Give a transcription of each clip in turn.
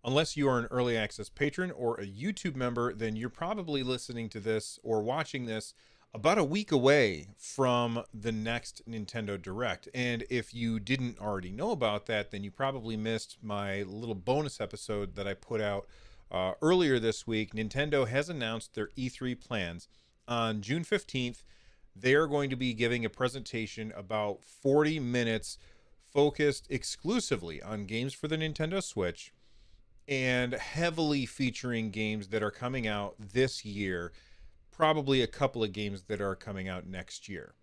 Unless you are an early access patron or a YouTube member, then you're probably listening to this or watching this about a week away from the next Nintendo Direct. And if you didn't already know about that, then you probably missed my little bonus episode that I put out earlier this week. Nintendo has announced their E3 plans. On June 15th, they are going to be giving a presentation about 40 minutes focused exclusively on games for the Nintendo Switch and heavily featuring games that are coming out this year, probably a couple of games that are coming out next year.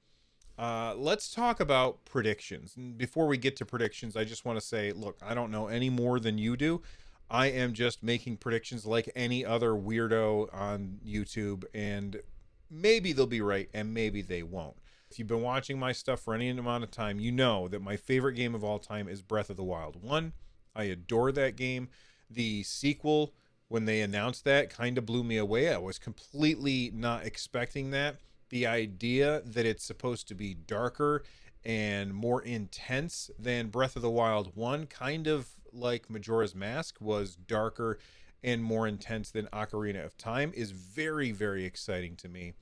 Let's talk about predictions. And before we get to predictions, I just want to say, look, I don't know any more than you do. I am just making predictions like any other weirdo on YouTube, and maybe they'll be right and maybe they won't. If you've been watching my stuff for any amount of time, you know that my favorite game of all time is Breath of the Wild 1. I adore that game. The sequel, when they announced that, kind of blew me away. I was completely not expecting that. The idea that it's supposed to be darker and more intense than Breath of the Wild 1, kind of like Majora's Mask was darker and more intense than Ocarina of Time, is very, very exciting to me.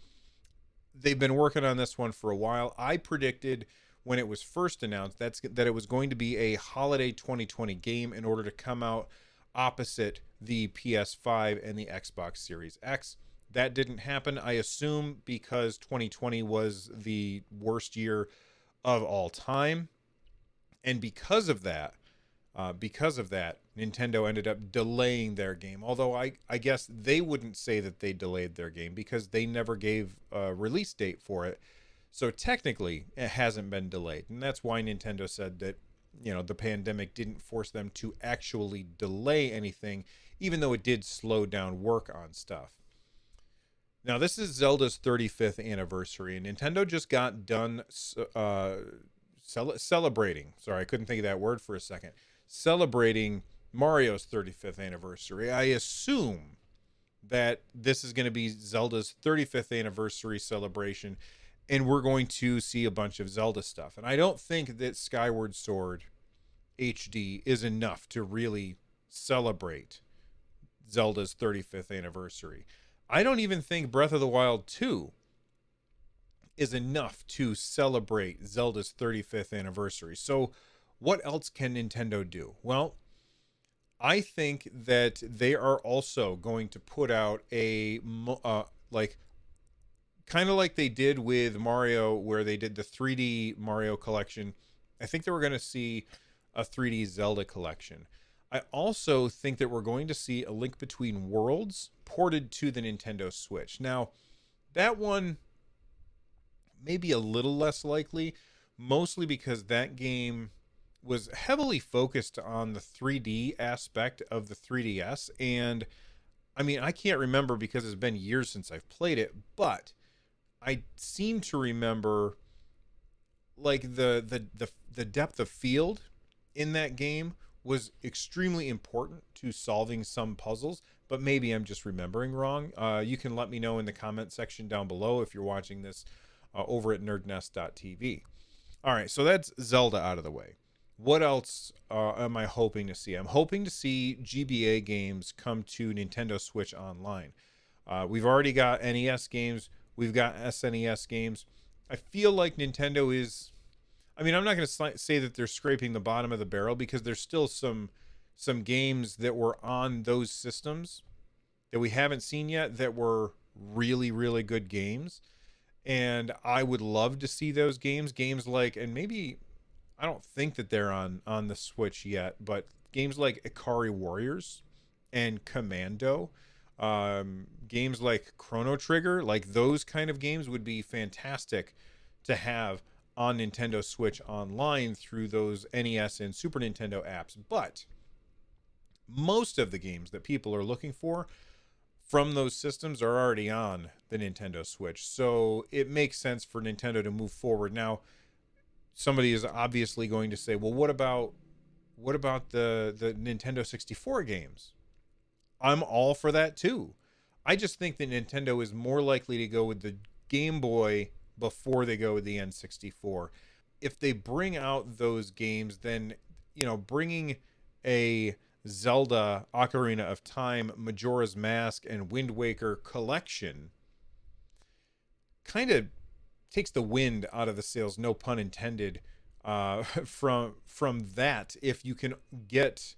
They've been working on this one for a while. I predicted when it was first announced that it was going to be a holiday 2020 game in order to come out opposite the PS5 and the Xbox Series X. That didn't happen, I assume, because 2020 was the worst year of all time. And because of that, Nintendo ended up delaying their game. Although I guess they wouldn't say that they delayed their game because they never gave a release date for it. So technically, it hasn't been delayed. And that's why Nintendo said that, the pandemic didn't force them to actually delay anything, even though it did slow down work on stuff. Now, this is Zelda's 35th anniversary, and Nintendo just got done celebrating. Sorry, I couldn't think of that word for a second. Celebrating Mario's 35th anniversary. I assume that this is going to be Zelda's 35th anniversary celebration, and we're going to see a bunch of Zelda stuff. And I don't think that Skyward Sword HD is enough to really celebrate Zelda's 35th anniversary. I don't even think Breath of the Wild 2 is enough to celebrate Zelda's 35th anniversary. So what else can Nintendo do? Well, I think that they are also going to put out a kind of like they did with Mario, where they did the 3D Mario collection. I think that we're going to see a 3D Zelda collection. I also think that we're going to see a Link Between Worlds ported to the Nintendo Switch. Now, that one may be a little less likely, mostly because that game was heavily focused on the 3D aspect of the 3DS. And I mean, I can't remember because it's been years since I've played it, but I seem to remember like the depth of field in that game was extremely important to solving some puzzles, but maybe I'm just remembering wrong. You can let me know in the comment section down below if you're watching this over at nerdnest.tv. All right, so that's Zelda out of the way. What else am I hoping to see? I'm hoping to see GBA games come to Nintendo Switch Online. We've already got NES games. We've got SNES games. I feel like Nintendo is... I mean, I'm not going to say that they're scraping the bottom of the barrel because there's still some games that were on those systems that we haven't seen yet that were really, really good games. And I would love to see those games. Games like, and maybe, I don't think that they're on the Switch yet, but games like Ikari Warriors and Commando, games like Chrono Trigger, like those kind of games would be fantastic to have on Nintendo Switch Online through those NES and Super Nintendo apps. But most of the games that people are looking for from those systems are already on the Nintendo Switch. So it makes sense for Nintendo to move forward. Now, somebody is obviously going to say, well, what about the Nintendo 64 games? I'm all for that too. I just think that Nintendo is more likely to go with the Game Boy before they go with the N64. If they bring out those games, then, bringing a Zelda Ocarina of Time, Majora's Mask, and Wind Waker collection kind of takes the wind out of the sails, no pun intended, from that. If you can get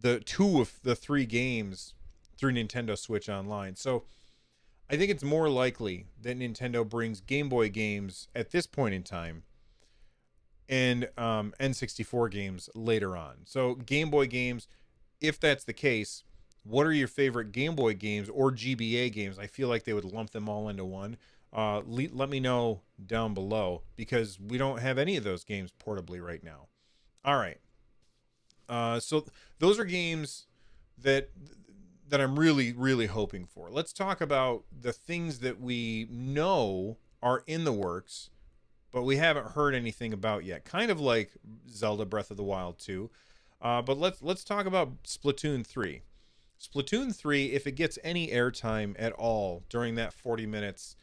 the two of the three games through Nintendo Switch Online. So I think it's more likely that Nintendo brings Game Boy games at this point in time and N64 games later on. So Game Boy games, if that's the case, what are your favorite Game Boy games or GBA games? I feel like they would lump them all into one. Let me know down below, because we don't have any of those games portably right now. All right. So those are games that I'm really, really hoping for. Let's talk about the things that we know are in the works, but we haven't heard anything about yet. Kind of like Zelda Breath of the Wild 2. But let's talk about Splatoon 3. Splatoon 3, if it gets any airtime at all during that 40 minutes,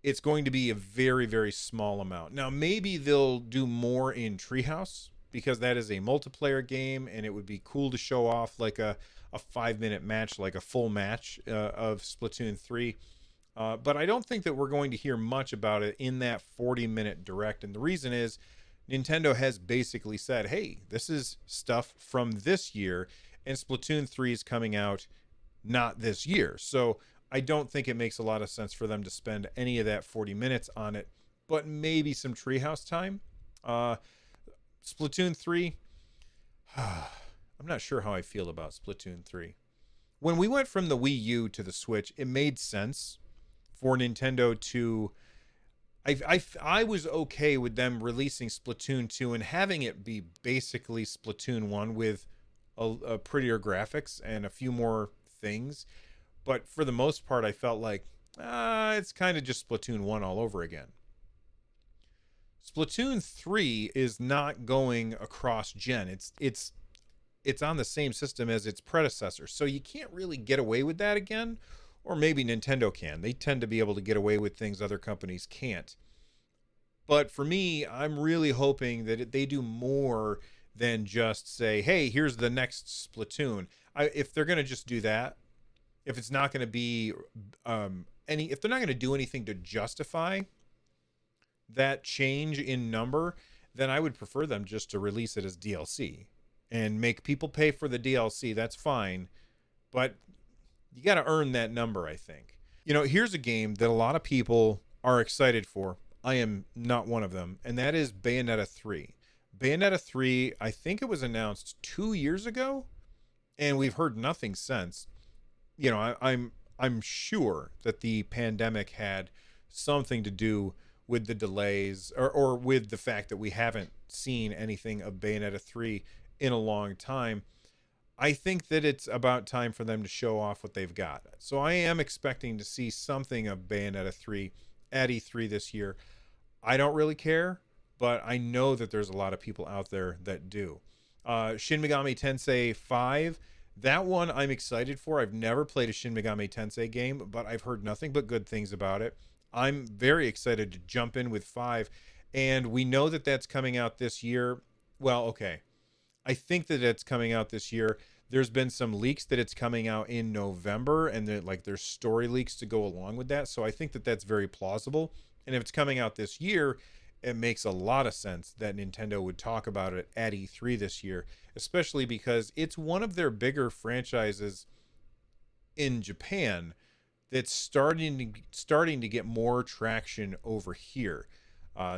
it's going to be a very, very small amount. Now, maybe they'll do more in Treehouse, because that is a multiplayer game, and it would be cool to show off like a 5-minute match, like a full match of Splatoon 3. But I don't think that we're going to hear much about it in that 40-minute direct. And the reason is Nintendo has basically said, hey, this is stuff from this year, and Splatoon 3 is coming out not this year. So I don't think it makes a lot of sense for them to spend any of that 40 minutes on it, but maybe some Treehouse time. Splatoon 3, I'm not sure how I feel about Splatoon 3. When we went from the Wii U to the Switch, it made sense for Nintendo to... I was okay with them releasing Splatoon 2 and having it be basically Splatoon 1 with a prettier graphics and a few more things. But for the most part, I felt like it's kind of just Splatoon 1 all over again. Splatoon 3 is not going across gen. It's on the same system as its predecessor. So you can't really get away with that again. Or maybe Nintendo can. They tend to be able to get away with things other companies can't. But for me, I'm really hoping that they do more than just say, hey, here's the next Splatoon. If they're going to just do that, if it's not going to be if they're not going to do anything to justify that change in number, then I would prefer them just to release it as DLC and make people pay for the DLC. That's fine, but you got to earn that number, I think. You know, here's a game that a lot of people are excited for. I am not one of them, and that is Bayonetta 3. Bayonetta 3, I think it was announced 2 years ago, and we've heard nothing since. You know, I'm sure that the pandemic had something to do with the delays or with the fact that we haven't seen anything of Bayonetta 3 in a long time. I think that it's about time for them to show off what they've got. So I am expecting to see something of Bayonetta 3 at E3 this year. I don't really care, but I know that there's a lot of people out there that do. Shin Megami Tensei 5, that one I'm excited for. I've never played a Shin Megami Tensei game, but I've heard nothing but good things about it. I'm very excited to jump in with 5, and we know that that's coming out this year. Well, okay. I think that it's coming out this year. There's been some leaks that it's coming out in November, and there's story leaks to go along with that. So I think that that's very plausible. And if it's coming out this year, it makes a lot of sense that Nintendo would talk about it at E3 this year, especially because it's one of their bigger franchises in Japan that's starting to get more traction over here.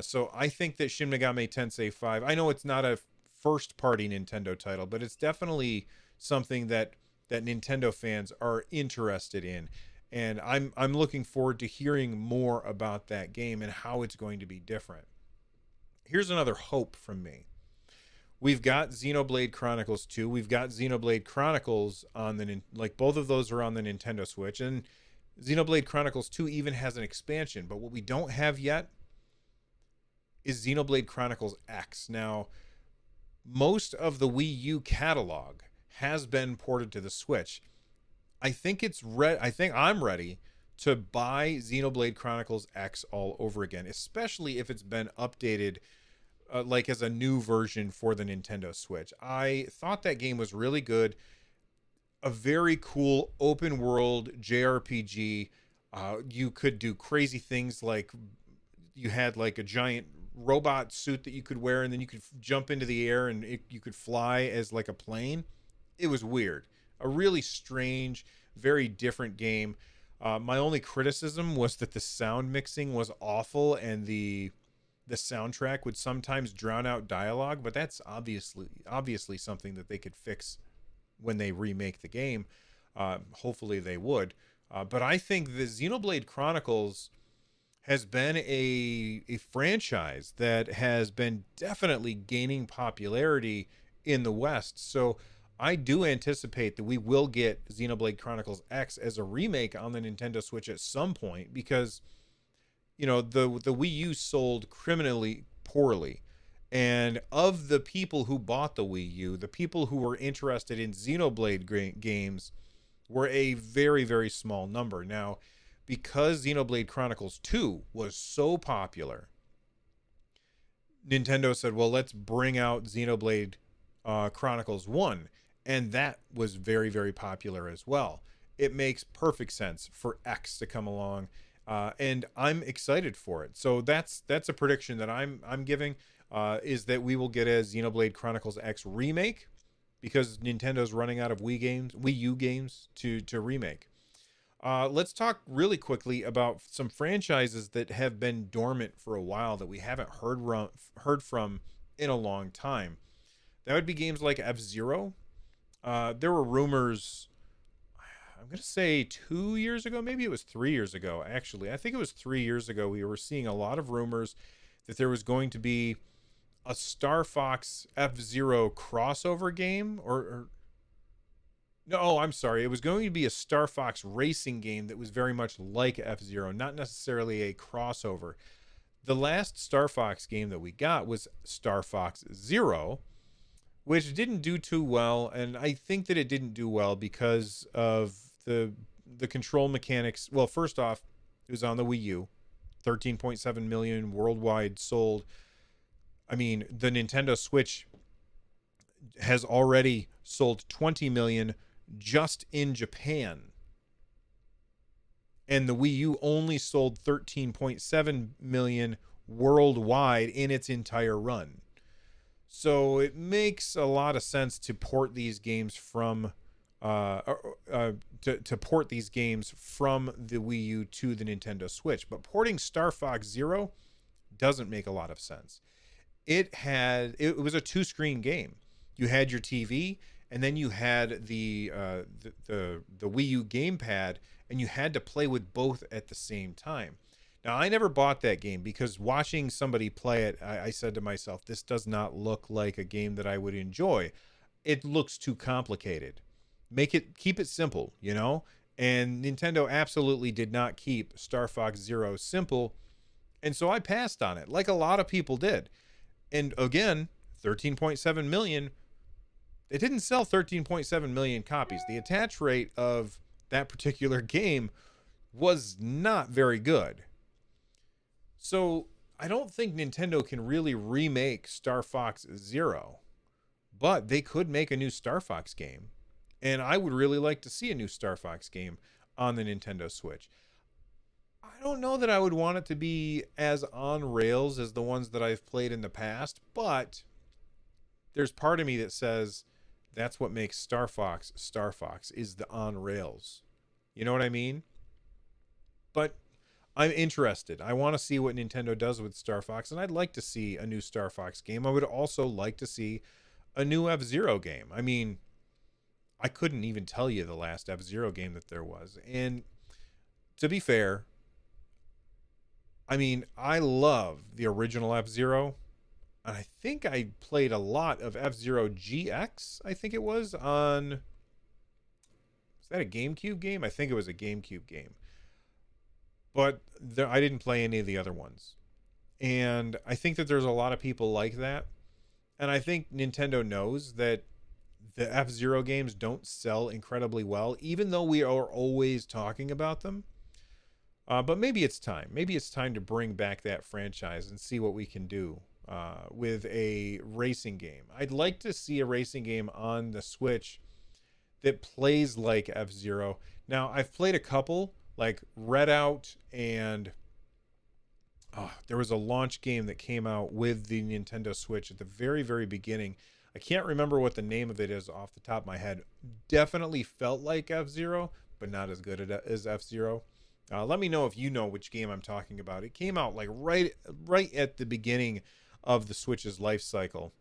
So I think that Shin Megami Tensei 5, I know it's not a first-party Nintendo title, but it's definitely something that Nintendo fans are interested in. And I'm looking forward to hearing more about that game and how it's going to be different. Here's another hope from me. We've got Xenoblade Chronicles 2. We've got Xenoblade Chronicles on both of those are on the Nintendo Switch. And Xenoblade Chronicles 2 even has an expansion. But what we don't have yet is Xenoblade Chronicles X. Now, most of the Wii U catalog has been ported to the Switch. I think I'm ready to buy Xenoblade Chronicles X all over again, especially if it's been updated like as a new version for the Nintendo Switch. I thought that game was really good. A very cool open world JRPG. You could do crazy things like you had like a giant robot suit that you could wear, and then you could jump into the air and you could fly as like a plane. It was weird. A really strange, very different game. My only criticism was that the sound mixing was awful, and the soundtrack would sometimes drown out dialogue, but that's obviously something that they could fix when they remake the game. Hopefully they would. But I think the Xenoblade Chronicles has been a franchise that has been definitely gaining popularity in the West. So I do anticipate that we will get Xenoblade Chronicles X as a remake on the Nintendo Switch at some point, because the Wii U sold criminally poorly. And of the people who bought the Wii U, the people who were interested in Xenoblade games were a very, very small number. Now, because Xenoblade Chronicles 2 was so popular, Nintendo said, well, let's bring out Xenoblade Chronicles 1. And that was very, very popular as well. It makes perfect sense for X to come along. And I'm excited for it. So that's a prediction that I'm giving, is that we will get a Xenoblade Chronicles X remake, because Nintendo's running out of Wii U games to remake. Let's talk really quickly about some franchises that have been dormant for a while that we haven't heard from in a long time. That would be games like F-Zero. There were rumors, I'm going to say 2 years ago, maybe it was 3 years ago, actually. I think it was 3 years ago. We were seeing a lot of rumors that there was going to be a Star Fox F-Zero crossover game, or no, I'm sorry. It was going to be a Star Fox racing game that was very much like F-Zero, not necessarily a crossover. The last Star Fox game that we got was Star Fox Zero, which didn't do too well, and I think that it didn't do well because of the control mechanics. Well, first off, it was on the Wii U, 13.7 million worldwide sold. I mean, the Nintendo Switch has already sold 20 million just in Japan, and the Wii U only sold 13.7 million worldwide in its entire run. So it makes a lot of sense to port these games from to port these games from the Wii U to the Nintendo Switch. But porting Star Fox Zero doesn't make a lot of sense. It was a 2-screen game. You had your TV, and then you had the Wii U gamepad, and you had to play with both at the same time. Now, I never bought that game because watching somebody play it, I said to myself, this does not look like a game that I would enjoy. It looks too complicated. Keep it simple, And Nintendo absolutely did not keep Star Fox Zero simple. And so I passed on it, like a lot of people did. And again, 13.7 million. It didn't sell 13.7 million copies. The attach rate of that particular game was not very good. So I don't think Nintendo can really remake Star Fox Zero, but they could make a new Star Fox game. And I would really like to see a new Star Fox game on the Nintendo Switch. I don't know that I would want it to be as on rails as the ones that I've played in the past, but there's part of me that says that's what makes Star Fox is the on rails. You know what I mean? But I'm interested. I want to see what Nintendo does with Star Fox, and I'd like to see a new Star Fox game. I would also like to see a new F-Zero game. I mean, I couldn't even tell you the last F-Zero game that there was. And to be fair, I mean, I love the original F-Zero. And I think I played a lot of F-Zero GX, I think it was, on... Was that a GameCube game? I think it was a GameCube game. But I didn't play any of the other ones. And I think that there's a lot of people like that. And I think Nintendo knows that the F-Zero games don't sell incredibly well, even though we are always talking about them. But maybe it's time. Maybe it's time to bring back that franchise and see what we can do with a racing game. I'd like to see a racing game on the Switch that plays like F-Zero. Now, I've played a couple, like Redout, and there was a launch game that came out with the Nintendo Switch at the very, very beginning. I can't remember what the name of it is off the top of my head. Definitely felt like F-Zero, but not as good as F-Zero. Let me know if you know which game I'm talking about. It came out like right at the beginning of the Switch's life cycle.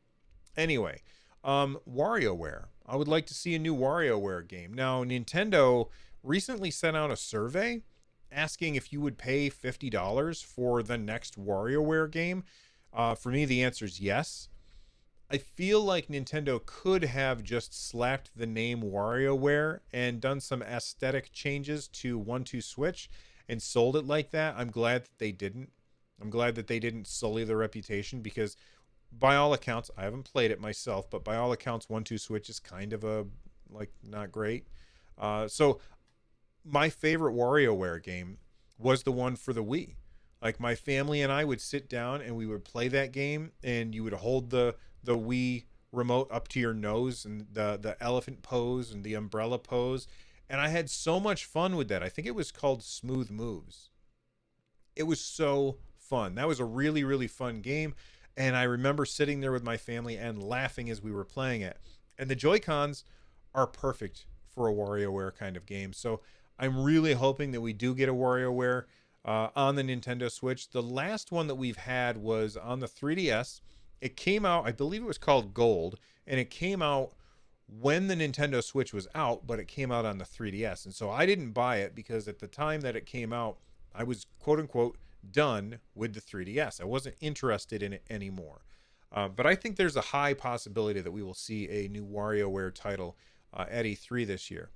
Anyway, WarioWare. I would like to see a new WarioWare game. Now, Nintendo recently sent out a survey asking if you would pay $50 for the next WarioWare game. For me, the answer is yes. I feel like Nintendo could have just slapped the name WarioWare and done some aesthetic changes to 1-2 Switch and sold it like that. I'm glad that they didn't. I'm glad that they didn't sully the reputation, because by all accounts, I haven't played it myself, but by all accounts, 1-2 Switch is kind of not great. So my favorite WarioWare game was the one for the Wii. Like, my family and I would sit down and we would play that game, and you would hold the Wii remote up to your nose, and the elephant pose and the umbrella pose. And I had so much fun with that. I think it was called Smooth Moves. It was so fun. That was a really, really fun game. And I remember sitting there with my family and laughing as we were playing it. And the Joy-Cons are perfect for a WarioWare kind of game. So I'm really hoping that we do get a WarioWare on the Nintendo Switch. The last one that we've had was on the 3DS. It came out, I believe it was called Gold, and it came out when the Nintendo Switch was out, but it came out on the 3DS. And so I didn't buy it because at the time that it came out, I was quote unquote done with the 3DS. I wasn't interested in it anymore. But I think there's a high possibility that we will see a new WarioWare title at E3 this year.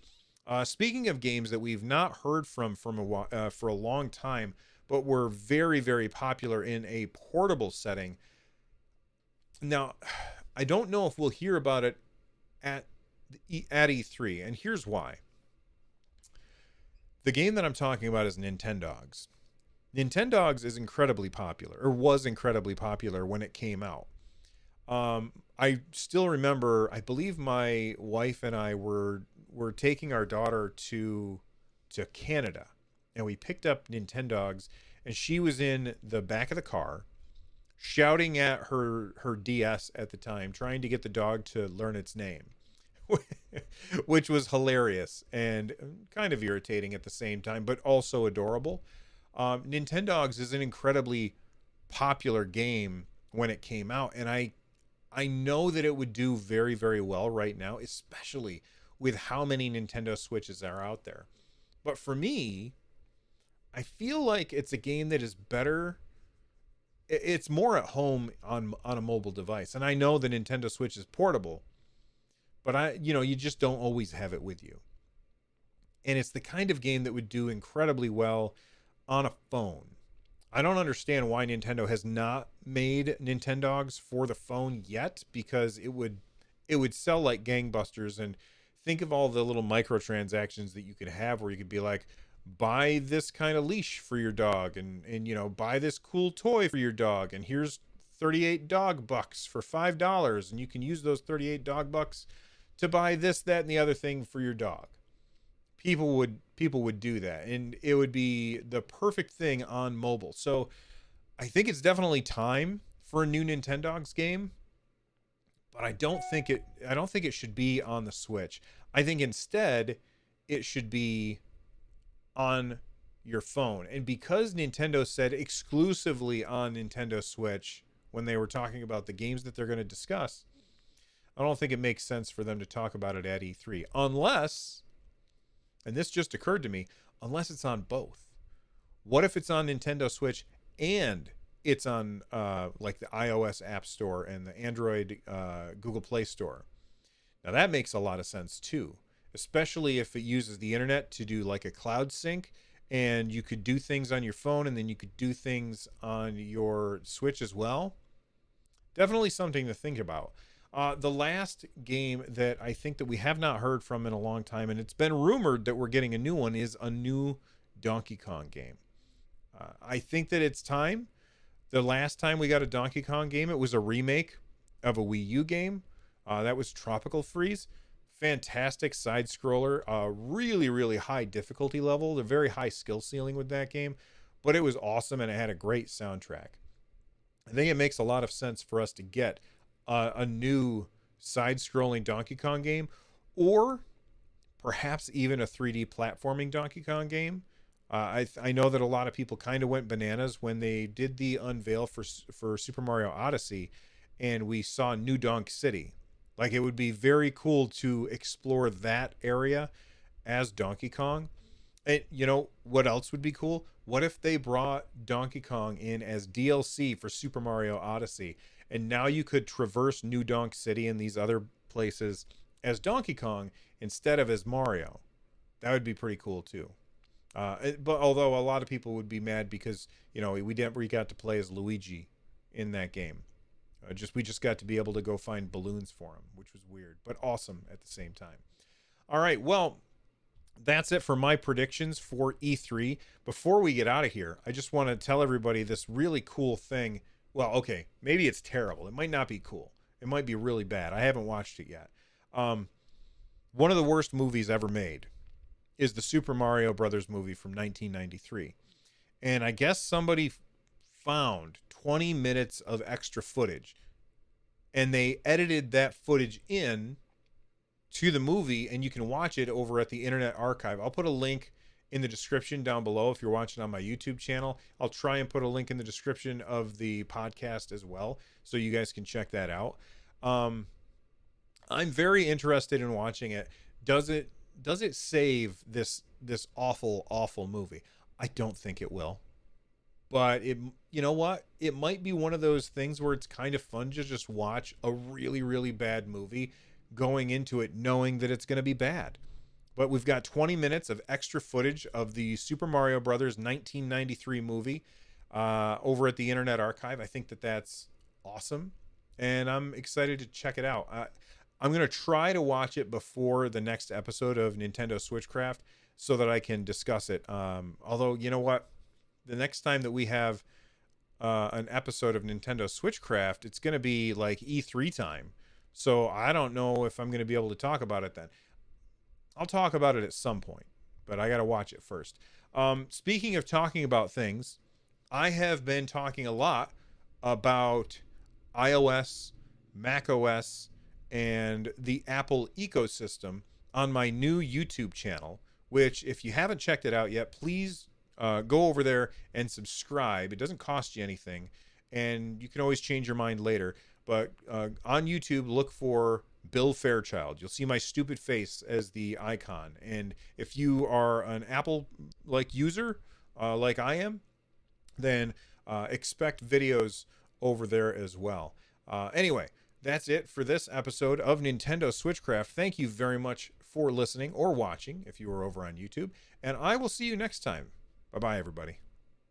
Speaking of games that we've not heard from for a long time, but were very, very popular in a portable setting. Now, I don't know if we'll hear about it at E3, and here's why. The game that I'm talking about is Nintendogs. Nintendogs is incredibly popular, or was incredibly popular when it came out. I still remember, I believe my wife and I were taking our daughter to Canada, and we picked up Nintendogs, and she was in the back of the car shouting at her DS at the time, trying to get the dog to learn its name, which was hilarious and kind of irritating at the same time, but also adorable. Nintendogs is an incredibly popular game when it came out, and I know that it would do very, very well right now, especially with how many Nintendo Switches are out there. But for me, I feel like it's a game that is better. It's more at home on a mobile device. And I know the Nintendo Switch is portable, but you just don't always have it with you. And it's the kind of game that would do incredibly well on a phone. I don't understand why Nintendo has not made Nintendogs for the phone yet, because it would sell like gangbusters. And think of all the little microtransactions that you could have, where you could be like, buy this kind of leash for your dog, and buy this cool toy for your dog, and here's 38 dog bucks for $5, and you can use those 38 dog bucks to buy this, that, and the other thing for your dog. People would do that, and it would be the perfect thing on mobile. So I think it's definitely time for a new Nintendogs game, but I don't think it should be on the Switch. I think instead it should be on your phone. And because Nintendo said exclusively on Nintendo Switch when they were talking about the games that they're going to discuss, I don't think it makes sense for them to talk about it at E3, unless, and this just occurred to me, unless it's on both. What if it's on Nintendo Switch and it's on like the iOS App Store and the Android Google Play Store? Now that makes a lot of sense too, especially if it uses the internet to do like a cloud sync, and you could do things on your phone and then you could do things on your Switch as well. Definitely something to think about. The last game that I think that we have not heard from in a long time, and it's been rumored that we're getting a new one, is a new Donkey Kong game. I think that it's time. The last time we got a Donkey Kong game, it was a remake of a Wii U game. That was Tropical Freeze. Fantastic side scroller. Really, really high difficulty level. A very high skill ceiling with that game. But it was awesome and it had a great soundtrack. I think it makes a lot of sense for us to get a new side scrolling Donkey Kong game, or perhaps even a 3D platforming Donkey Kong game. I know that a lot of people kind of went bananas when they did the unveil for Super Mario Odyssey, and we saw New Donk City. Like, it would be very cool to explore that area as Donkey Kong. And you know what else would be cool? What if they brought Donkey Kong in as DLC for Super Mario Odyssey, and now you could traverse New Donk City and these other places as Donkey Kong instead of as Mario? That would be pretty cool too. But although a lot of people would be mad because, you know, we got to play as Luigi in that game. We just got to be able to go find balloons for him, which was weird but awesome at the same time. All right, well, that's it for my predictions for E3. Before we get out of here, I just want to tell everybody this really cool thing. Well, okay, maybe it's terrible. It might not be cool. It might be really bad. I haven't watched it yet. One of the worst movies ever made is the Super Mario Brothers movie from 1993. And I guess somebody found 20 minutes of extra footage, and they edited that footage in to the movie, and you can watch it over at the Internet Archive. I'll put a link in the description down below if you're watching on my YouTube channel. I'll try and put a link in the description of the podcast as well, so you guys can check that out. I'm very interested in watching it. Does it save this awful movie? I don't think it will. But you know what? It might be one of those things where it's kind of fun to just watch a really, really bad movie going into it knowing that it's going to be bad. But we've got 20 minutes of extra footage of the Super Mario Brothers 1993 movie over at the Internet Archive. I think that's awesome, and I'm excited to check it out. I'm going to try to watch it before the next episode of Nintendo Switchcraft so that I can discuss it. Although, you know what? The next time that we have an episode of Nintendo Switchcraft, it's going to be like E3 time. So I don't know if I'm going to be able to talk about it then. I'll talk about it at some point, but I got to watch it first. Speaking of talking about things, I have been talking a lot about iOS, macOS, and the Apple ecosystem on my new YouTube channel, which if you haven't checked it out yet, please go over there and subscribe. It doesn't cost you anything, and you can always change your mind later. But on YouTube, look for Bill Fairchild. You'll see my stupid face as the icon. And if you are an Apple user like I am, then expect videos over there as well. Anyway, that's it for this episode of Nintendo Switchcraft. Thank you very much for listening or watching if you are over on YouTube. And I will see you next time. Bye-bye, everybody.